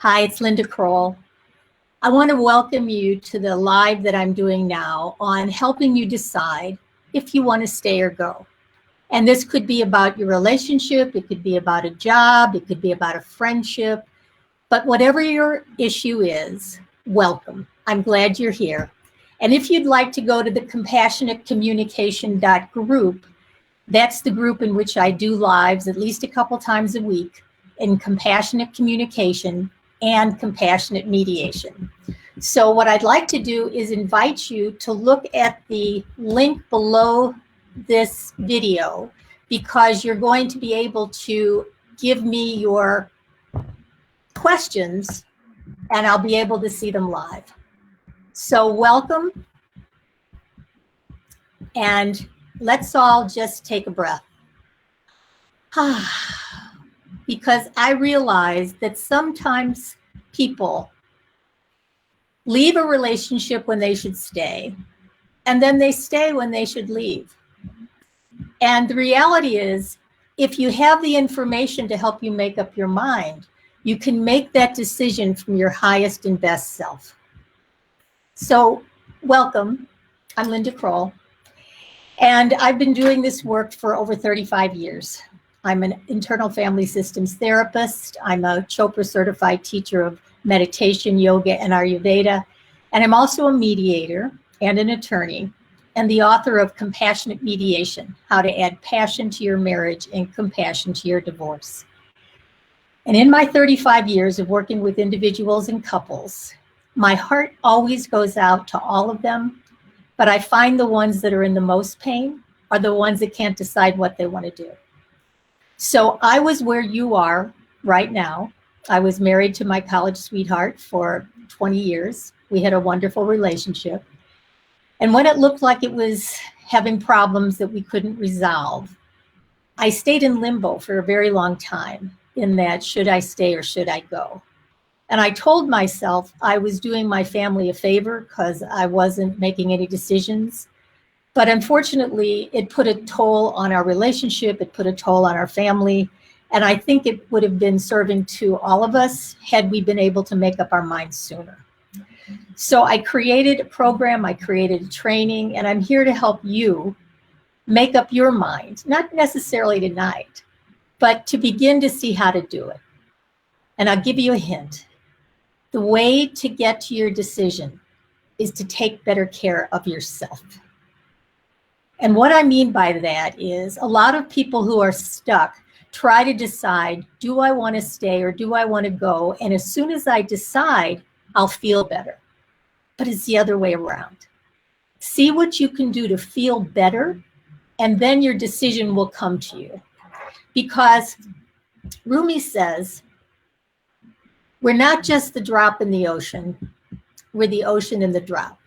Hi, it's Linda Kroll. I want to welcome you to the live that I'm doing now on helping you decide if you want to stay or go. And this could be about your relationship, it could be about a job, it could be about a friendship, but whatever your issue is, welcome. I'm glad you're here. And if you'd like to go to the compassionatecommunication.group, that's the group in which I do lives at least a couple times a week in compassionate communication and compassionate mediation. So what I'd like to do is invite you to look at the link below this video, because you're going to be able to give me your questions and I'll be able to see them live. So welcome, and let's all just take a breath. Because I realize that sometimes people leave a relationship when they should stay, and then they stay when they should leave. And the reality is, if you have the information to help you make up your mind, you can make that decision from your highest and best self. So welcome, I'm Linda Kroll, and I've been doing this work for over 35 years. I'm an internal family systems therapist. I'm a Chopra certified teacher of meditation, yoga, and Ayurveda. And I'm also a mediator and an attorney and the author of Compassionate Mediation, How to Add Passion to Your Marriage and Compassion to Your Divorce. And in my 35 years of working with individuals and couples, my heart always goes out to all of them, but I find the ones that are in the most pain are the ones that can't decide what they want to do. So I was where you are right now. I was married to my college sweetheart for 20 years. We had a wonderful relationship. And when it looked like it was having problems that we couldn't resolve, I stayed in limbo for a very long time in that, should I stay or should I go? And I told myself I was doing my family a favor because I wasn't making any decisions. But unfortunately, it put a toll on our relationship, it put a toll on our family, and I think it would have been serving to all of us had we been able to make up our minds sooner. So I created a program, I created a training, and I'm here to help you make up your mind, not necessarily tonight, but to begin to see how to do it. And I'll give you a hint. The way to get to your decision is to take better care of yourself. And what I mean by that is a lot of people who are stuck try to decide, do I want to stay or do I want to go? And as soon as I decide, I'll feel better. But it's the other way around. See what you can do to feel better, and then your decision will come to you. Because Rumi says, we're not just the drop in the ocean, we're the ocean in the drop.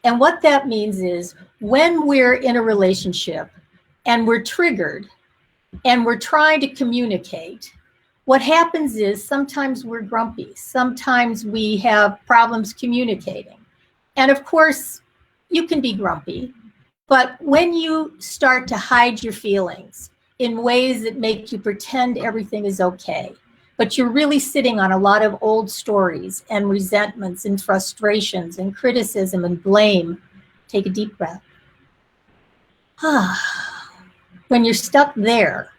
And what that means is when we're in a relationship and we're triggered and we're trying to communicate, what happens is sometimes we're grumpy. Sometimes we have problems communicating. And of course, you can be grumpy. But when you start to hide your feelings in ways that make you pretend everything is okay, but you're really sitting on a lot of old stories and resentments and frustrations and criticism and blame, take a deep breath. When you're stuck there,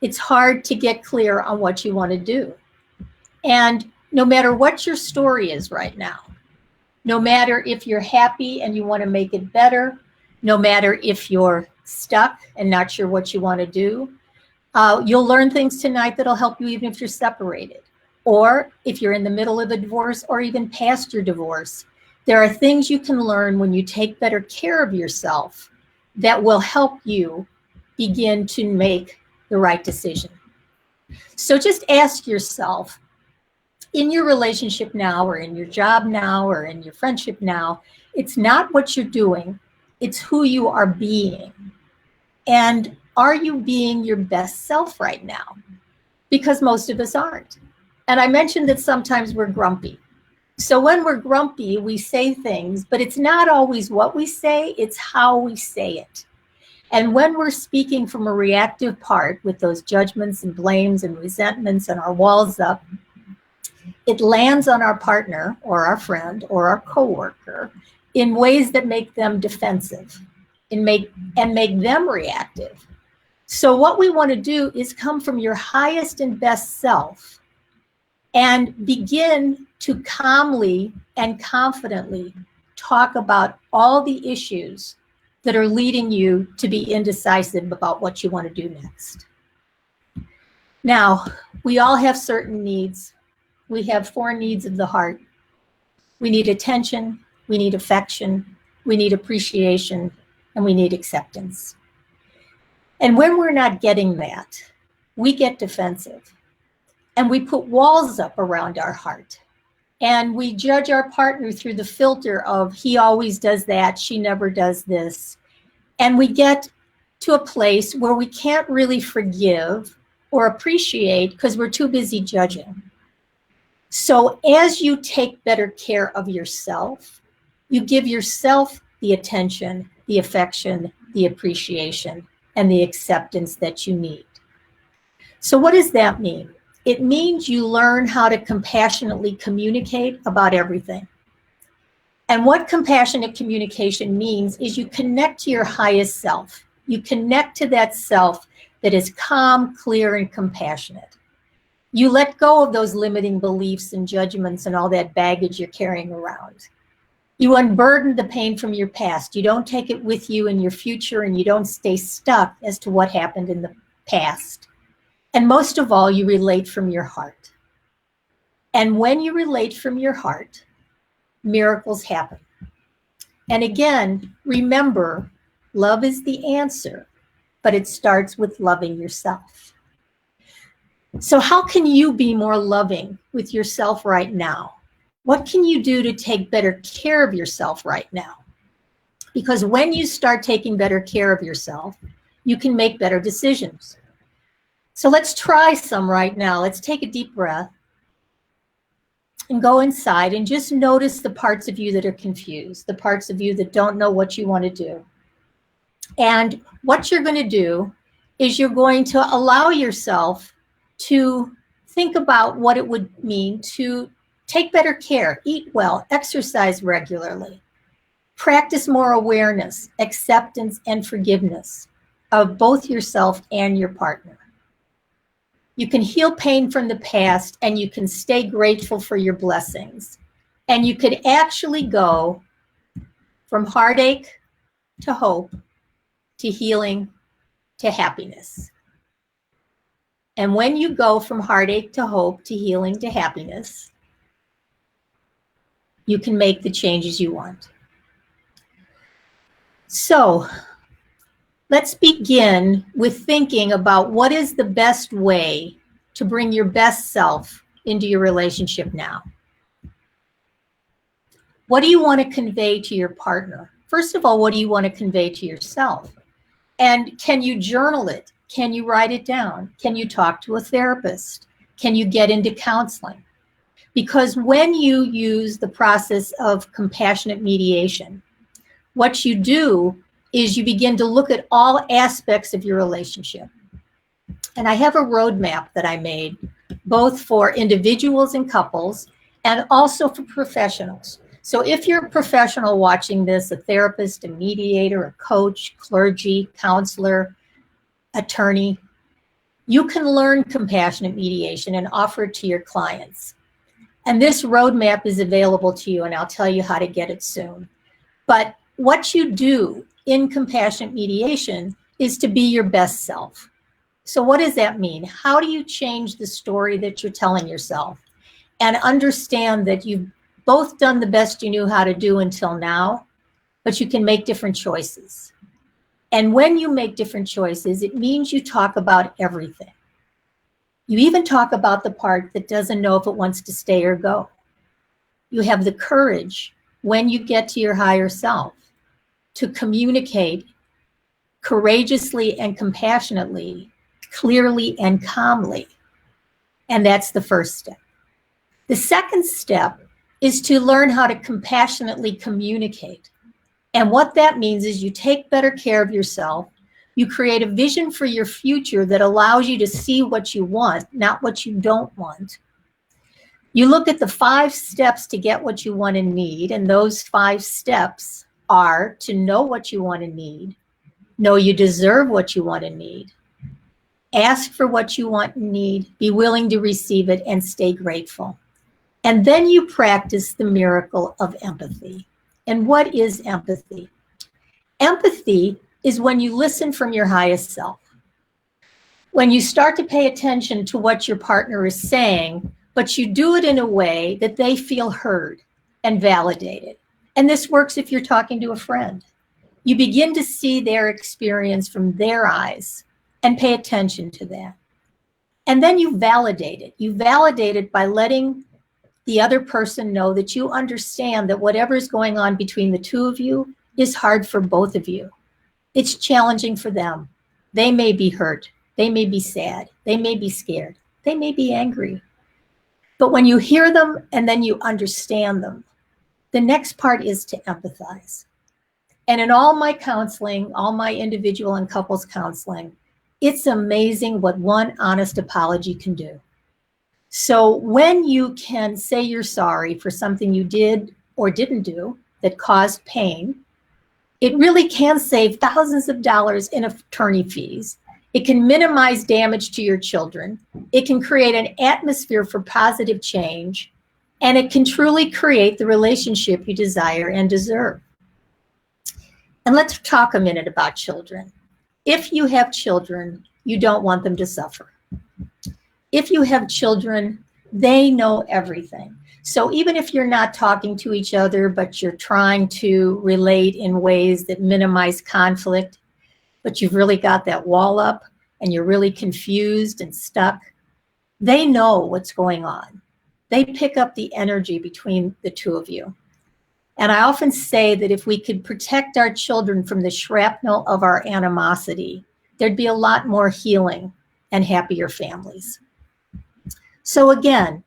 it's hard to get clear on what you want to do. And no matter what your story is right now, no matter if you're happy and you want to make it better, no matter if you're stuck and not sure what you want to do, you'll learn things tonight that'll help you even if you're separated. Or if you're in the middle of a divorce or even past your divorce, there are things you can learn when you take better care of yourself that will help you begin to make the right decision. So just ask yourself, in your relationship now, or in your job now, or in your friendship now, it's not what you're doing, it's who you are being. And are you being your best self right now? Because most of us aren't. And I mentioned that sometimes we're grumpy. So when we're grumpy, we say things, but it's not always what we say, it's how we say it. And when we're speaking from a reactive part with those judgments and blames and resentments and our walls up, it lands on our partner or our friend or our coworker in ways that make them defensive and make them reactive. So what we want to do is come from your highest and best self and begin to calmly and confidently talk about all the issues that are leading you to be indecisive about what you want to do next. Now, we all have certain needs. We have 4 needs of the heart. We need attention, we need affection, we need appreciation, and we need acceptance. And when we're not getting that, we get defensive and we put walls up around our heart. And we judge our partner through the filter of he always does that, she never does this. And we get to a place where we can't really forgive or appreciate because we're too busy judging. So as you take better care of yourself, you give yourself the attention, the affection, the appreciation, and the acceptance that you need. So what does that mean? It means you learn how to compassionately communicate about everything. And what compassionate communication means is you connect to your highest self. You connect to that self that is calm, clear, and compassionate. You let go of those limiting beliefs and judgments and all that baggage you're carrying around. You unburden the pain from your past. You don't take it with you in your future, and you don't stay stuck as to what happened in the past. And most of all, you relate from your heart. And when you relate from your heart, miracles happen. And again, remember, love is the answer, but it starts with loving yourself. So how can you be more loving with yourself right now? What can you do to take better care of yourself right now? Because when you start taking better care of yourself, you can make better decisions. So let's try some right now. Let's take a deep breath and go inside and just notice the parts of you that are confused, the parts of you that don't know what you want to do. And what you're going to do is you're going to allow yourself to think about what it would mean to take better care, eat well, exercise regularly, practice more awareness, acceptance, and forgiveness of both yourself and your partner. You can heal pain from the past, and you can stay grateful for your blessings. And you could actually go from heartache to hope, to healing, to happiness. And when you go from heartache to hope, to healing, to happiness, you can make the changes you want. So let's begin with thinking about what is the best way to bring your best self into your relationship now. What do you want to convey to your partner? First of all, what do you want to convey to yourself? And can you journal it? Can you write it down? Can you talk to a therapist? Can you get into counseling? Because when you use the process of compassionate mediation, what you do is you begin to look at all aspects of your relationship. And I have a roadmap that I made, both for individuals and couples, and also for professionals. So if you're a professional watching this, a therapist, a mediator, a coach, clergy, counselor, attorney, you can learn compassionate mediation and offer it to your clients. And this roadmap is available to you, and I'll tell you how to get it soon. But what you do in compassionate mediation is to be your best self. So what does that mean? How do you change the story that you're telling yourself and understand that you've both done the best you knew how to do until now, but you can make different choices? And when you make different choices, it means you talk about everything. You even talk about the part that doesn't know if it wants to stay or go. You have the courage, when you get to your higher self, to communicate courageously and compassionately, clearly and calmly. And that's the first step. The second step is to learn how to compassionately communicate. And what that means is you take better care of yourself. You create a vision for your future that allows you to see what you want, not what you don't want. You look at the 5 steps to get what you want and need, and those 5 steps are to know what you want and need, know you deserve what you want and need, ask for what you want and need, be willing to receive it, and stay grateful. And then you practice the miracle of empathy. And what is empathy? Empathy is when you listen from your highest self. When you start to pay attention to what your partner is saying, but you do it in a way that they feel heard and validated. And this works if you're talking to a friend. You begin to see their experience from their eyes and pay attention to that. And then you validate it. You validate it by letting the other person know that you understand that whatever is going on between the two of you is hard for both of you. It's challenging for them. They may be hurt. They may be sad. They may be scared. They may be angry. But when you hear them and then you understand them, the next part is to empathize. And in all my counseling, all my individual and couples counseling, it's amazing what one honest apology can do. So when you can say you're sorry for something you did or didn't do that caused pain, it really can save thousands of dollars in attorney fees. It can minimize damage to your children. It can create an atmosphere for positive change, and it can truly create the relationship you desire and deserve. And let's talk a minute about children. If you have children, you don't want them to suffer. If you have children, they know everything. So even if you're not talking to each other, but you're trying to relate in ways that minimize conflict, but you've really got that wall up and you're really confused and stuck, they know what's going on. They pick up the energy between the two of you. And I often say that if we could protect our children from the shrapnel of our animosity, there'd be a lot more healing and happier families. So again,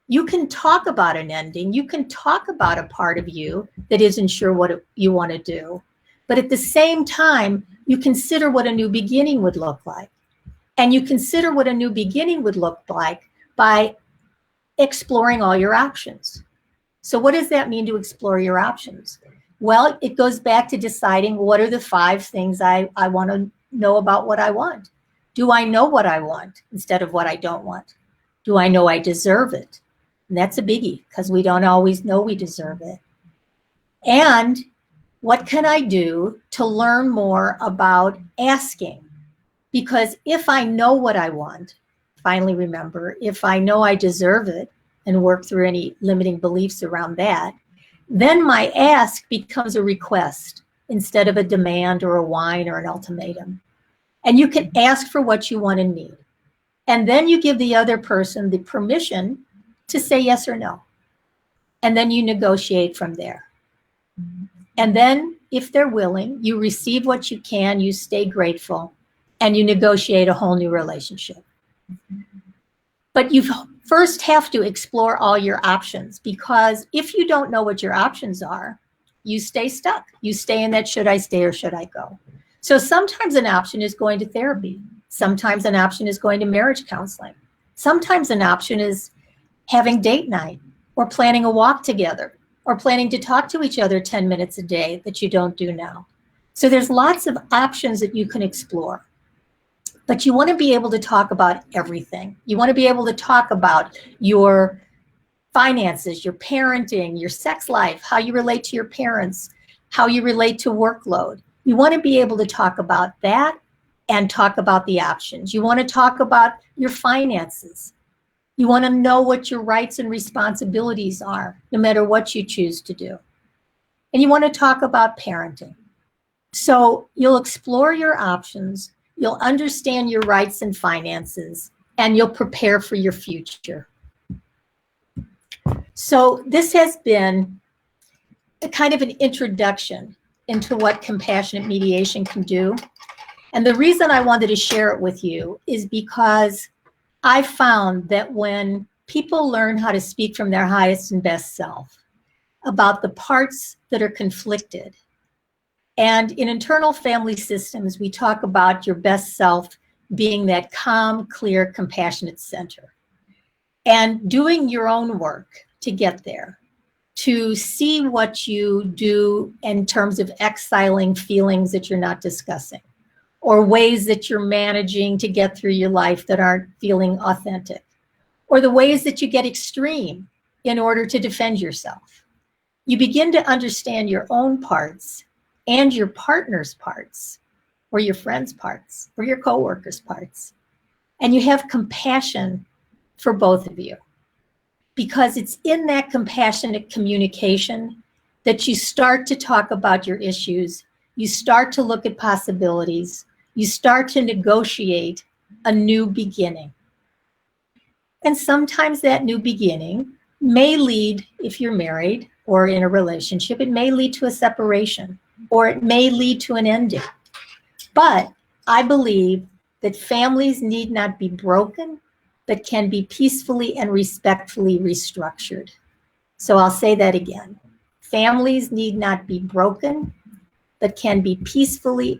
you can talk about an ending. You can talk about a part of you that isn't sure what you want to do. But at the same time, you consider what a new beginning would look like. And you consider what a new beginning would look like by exploring all your options. So what does that mean to explore your options? Well, it goes back to deciding what are the 5 things I want to know about what I want. Do I know what I want instead of what I don't want? Do I know I deserve it? And that's a biggie because we don't always know we deserve it. And what can I do to learn more about asking? Because if I know what I want, finally remember, if I know I deserve it and work through any limiting beliefs around that, then my ask becomes a request instead of a demand or a whine or an ultimatum. And you can ask for what you want and need. And then you give the other person the permission to say yes or no. And then you negotiate from there. And then if they're willing, you receive what you can, you stay grateful, and you negotiate a whole new relationship. But you first have to explore all your options, because if you don't know what your options are, you stay stuck. You stay in that should I stay or should I go? So sometimes an option is going to therapy. Sometimes an option is going to marriage counseling. Sometimes an option is having date night or planning a walk together or planning to talk to each other 10 minutes a day that you don't do now. So there's lots of options that you can explore. But you want to be able to talk about everything. You want to be able to talk about your finances, your parenting, your sex life, how you relate to your parents, how you relate to workload. You want to be able to talk about that and talk about the options. You want to talk about your finances. You want to know what your rights and responsibilities are, no matter what you choose to do. And you want to talk about parenting. So you'll explore your options, you'll understand your rights and finances, and you'll prepare for your future. So this has been a kind of an introduction into what compassionate mediation can do. And the reason I wanted to share it with you is because I found that when people learn how to speak from their highest and best self about the parts that are conflicted, and in Internatl Family Systems, we talk about your best self being that calm, clear, compassionate center. and doing your own work to get there, to see what you do in terms of exiling feelings that you're not discussing, or ways that you're managing to get through your life that aren't feeling authentic, or the ways that you get extreme in order to defend yourself. You begin to understand your own parts and your partner's parts, or your friend's parts, or your coworker's parts. And you have compassion for both of you, because it's in that compassionate communication that you start to talk about your issues, you start to look at possibilities, you start to negotiate a new beginning. And sometimes that new beginning may lead, if you're married or in a relationship, it may lead to a separation, or it may lead to an ending. But I believe that families need not be broken, but can be peacefully and respectfully restructured. So I'll say that again. Families need not be broken, but can be peacefully.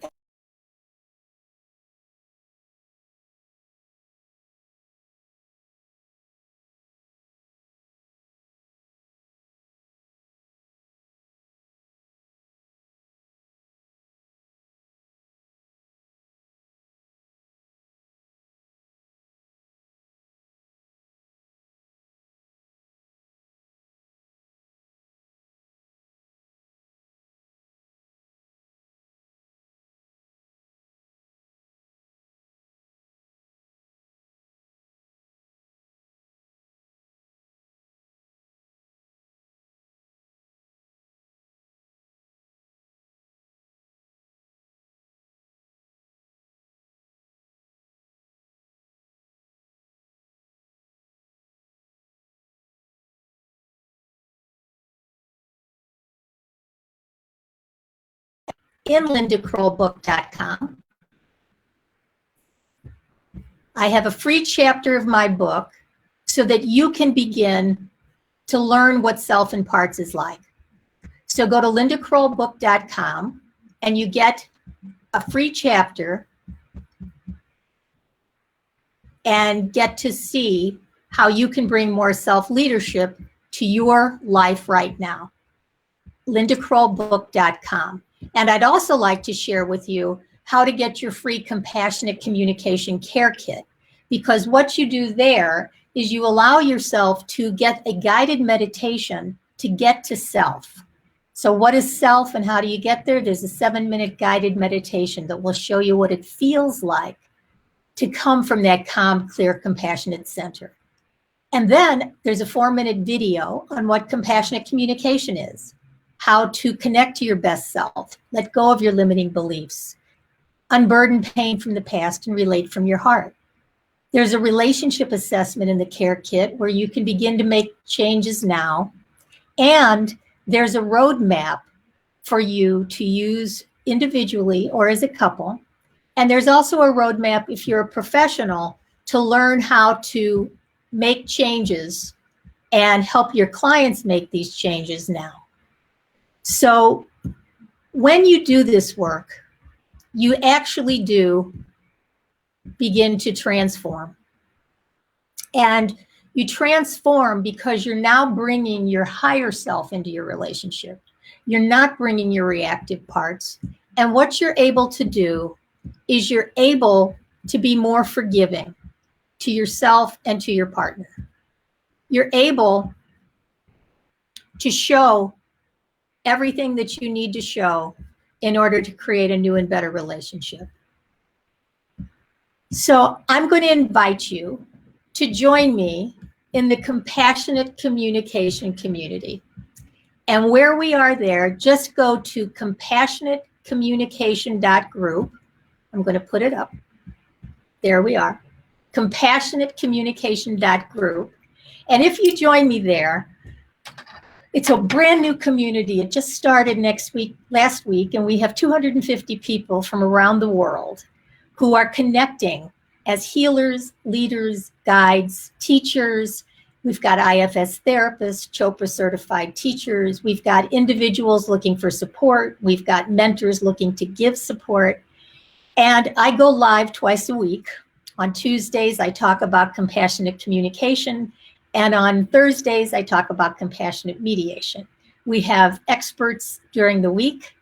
In lindacrollbook.com, I have a free chapter of my book so that you can begin to learn what self in parts is like. So go to lindacrollbook.com and you get a free chapter and get to see how you can bring more self-leadership to your life right now. lindacrollbook.com. And I'd also like to share with you how to get your free compassionate communication care kit, because what you do there is you allow yourself to get a guided meditation to get to self. So what is self and how do you get there? There's a 7-minute guided meditation that will show you what it feels like to come from that calm, clear, compassionate center. And then there's a 4-minute video on what compassionate communication is, how to connect to your best self, let go of your limiting beliefs, unburden pain from the past and relate from your heart. There's a relationship assessment in the care kit where you can begin to make changes now. And there's a roadmap for you to use individually or as a couple. And there's also a roadmap if you're a professional to learn how to make changes and help your clients make these changes now. So when you do this work, you actually do begin to transform. And you transform because you're now bringing your higher self into your relationship. You're not bringing your reactive parts. And what you're able to do is you're able to be more forgiving to yourself and to your partner. You're able to show everything that you need to show in order to create a new and better relationship. So I'm going to invite you to join me in the compassionate communication community. And where we are there, just go to compassionatecommunication.group. I'm going to put it up. There we are. Compassionatecommunication.group. And if you join me there, it's a brand new community. It just started last week, and we have 250 people from around the world who are connecting as healers, leaders, guides, teachers. We've got IFS therapists, Chopra certified teachers. We've got individuals looking for support. We've got mentors looking to give support. And I go live twice a week. On Tuesdays, I talk about compassionate communication. And on Thursdays, I talk about compassionate mediation. We have experts during the week,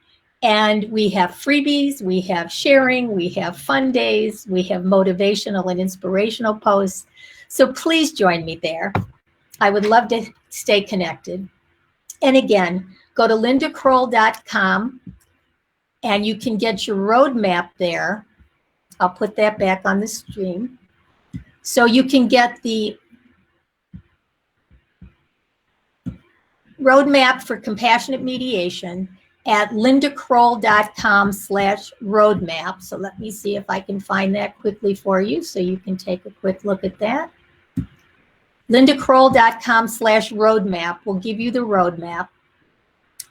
and we have freebies, we have sharing, we have fun days, we have motivational and inspirational posts. So please join me there. I would love to stay connected. And again, go to lindakroll.com and you can get your roadmap there. I'll put that back on the stream. So you can get the roadmap for compassionate mediation at lindakroll.com/roadmap. So let me see if I can find that quickly for you so you can take a quick look at that. lindakroll.com/roadmap will give you the roadmap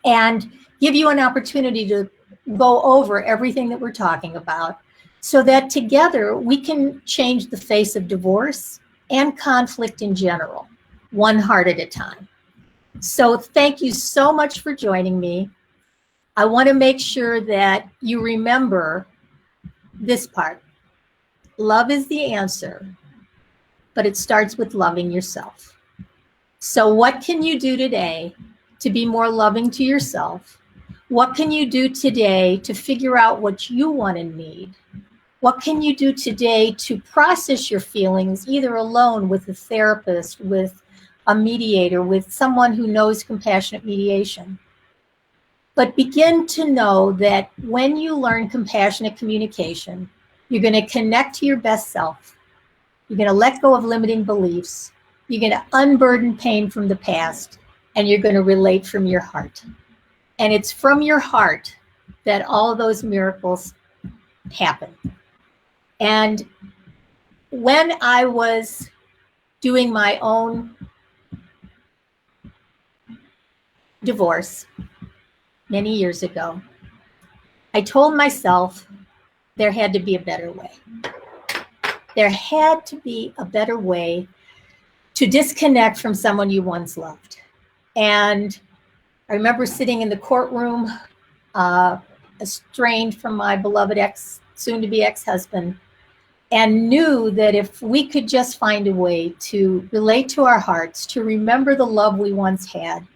and give you an opportunity to go over everything that we're talking about so that together we can change the face of divorce and conflict in general, one heart at a time. So thank you so much for joining me. I want to make sure that you remember this part. Love is the answer, but it starts with loving yourself. So what can you do today to be more loving to yourself? What can you do today to figure out what you want and need? What can you do today to process your feelings, either alone with a therapist, with a mediator, with someone who knows compassionate mediation? But begin to know that when you learn compassionate communication, you're going to connect to your best self. You're going to let go of limiting beliefs. You're going to unburden pain from the past, and you're going to relate from your heart. And it's from your heart that all those miracles happen. And when I was doing my own divorce many years ago, I told myself there had to be a better way. There had to be a better way to disconnect from someone you once loved. And I remember sitting in the courtroom, estranged from my beloved soon-to-be ex-husband, and knew that if we could just find a way to relate to our hearts, to remember the love we once had,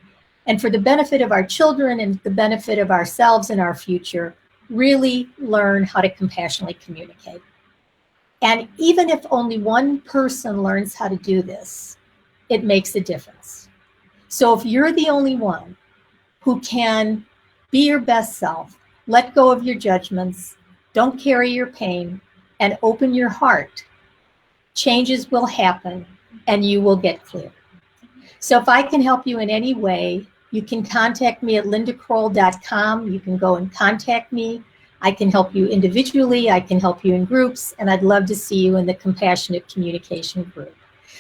and for the benefit of our children and the benefit of ourselves and our future, really learn how to compassionately communicate. And even if only one person learns how to do this, it makes a difference. So if you're the only one who can be your best self, let go of your judgments, don't carry your pain, and open your heart, changes will happen and you will get clear. So if I can help you in any way, you can contact me at lindakroll.com. You can go and contact me. I can help you individually. I can help you in groups, and I'd love to see you in the Compassionate Communication group.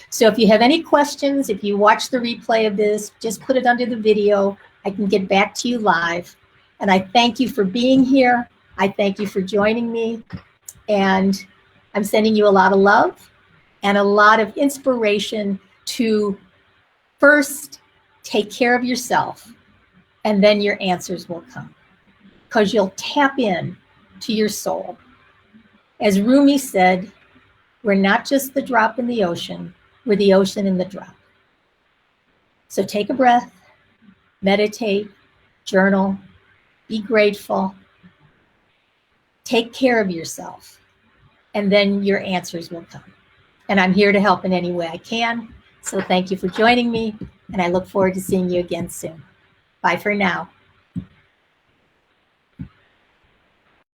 So if you have any questions, if you watch the replay of this, just put it under the video. I can get back to you live. And I thank you for being here. I thank you for joining me. And I'm sending you a lot of love and a lot of inspiration to first take care of yourself, and then your answers will come, because you'll tap in to your soul. As Rumi said, we're not just the drop in the ocean, we're the ocean in the drop. So take a breath, meditate, journal, be grateful, take care of yourself, and then your answers will come. And I'm here to help in any way I can. So thank you for joining me, and I look forward to seeing you again soon. Bye for now.